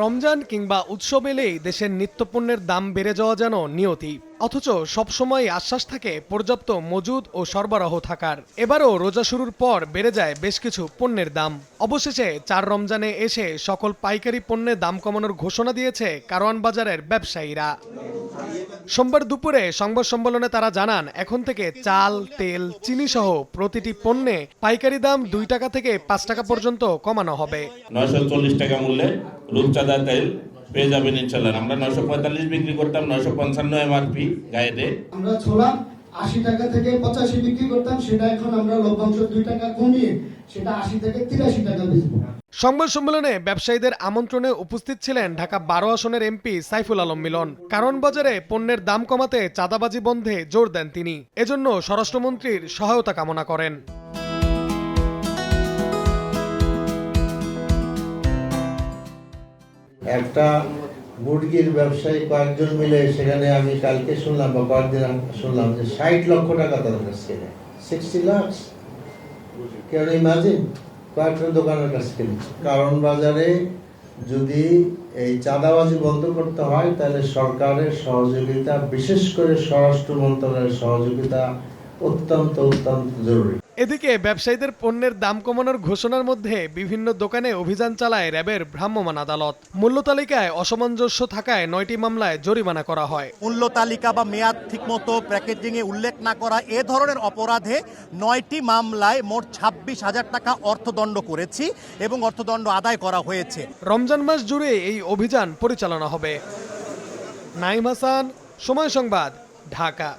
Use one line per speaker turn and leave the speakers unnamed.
রমজান কিংবা উৎসব এলেই দেশের নিত্যপণ্যের দাম বেড়ে যাওয়া যেন নিয়তি, অথচ সবসময় আশ্বাস থাকে পর্যাপ্ত মজুদ ও সরবরাহ থাকার। এবারও রোজা শুরুর পর বেড়ে যায় বেশ কিছু পণ্যের দাম। অবশেষে ৪ রমজানে এসে সকল পাইকারি পণ্যের দাম কমানোর ঘোষণা দিয়েছে কারওয়ান বাজারের ব্যবসায়ীরা। সোমবার দুপুরে সংবাদ সম্মেলনে তারা জানান, এখন থেকে চাল, তেল, চিনি সহ প্রতিটি পণ্যে পাইকারি দাম 2 টাকা থেকে 5 টাকা পর্যন্ত কমানো হবে।
940 টাকা মূল্যে রূপচাঁদা তেল পেয়ে যাবেন ইনশাল্লাহ। আমরা 945 বিক্রি করতাম, 955 এমআরপি গায়েতে।
আমরা ছোলা 80 টাকা থেকে 85 বিক্রি করতাম, সেটা এখন আমরা লভ্যাংশ 2 টাকা কমিয়ে সেটা 80 থেকে 83 টাকা বেচবো।
সংবাদ সম্মেলনে ব্যবসায়ীদের আমন্ত্রণে উপস্থিত ছিলেন ঢাকা 12 আসনের এমপি সাইফুল আলম মিলন। কারওয়ান বাজারে পণ্যের দাম কমাতে চাঁদাবাজি বন্ধে জোর দেন তিনি। এজন্য স্বরাষ্ট্রমন্ত্রীর সহায়তা কামনা করেন।
একটা মুরগির ব্যবসায়ী কয়েকজন মিলে, সেখানে আমি কালকে শুনলাম বা কয়েকদিন শুনলাম যে 60 লক্ষ টাকা তার কাছ থেকে 60 লাখ। কেন ইমাজিন, কয়েকটা দোকানের কাছ থেকে। কারণ বাজারে যদি এই চাঁদাবাজি বন্ধ করতে হয় তাহলে সরকারের সহযোগিতা, বিশেষ করে স্বরাষ্ট্র মন্ত্রণালয়ের সহযোগিতা অত্যন্ত জরুরি।
এদিকে ব্যবসায়ীদের পণ্যের দাম কমানোর ঘোষণার মধ্যে বিভিন্ন দোকানে অভিযান চালায় র্যাবের ভ্রাম্যমাণ আদালত। মূল্য তালিকায় অসামঞ্জস্য থাকায় 9টি মামলায় জরিমানা করা হয়।
মূল্য তালিকা বা মেয়াদ ঠিকমতো প্যাকেজিং এ উল্লেখ না করা, এ ধরনের অপরাধে 9টি মামলায় মোট 26,000 টাকা অর্থদণ্ড করেছি এবং অর্থদণ্ড আদায় করা হয়েছে।
রমজান মাস জুড়ে এই অভিযান পরিচালনা হবে। নাইম হাসান, সময় সংবাদ, ঢাকা।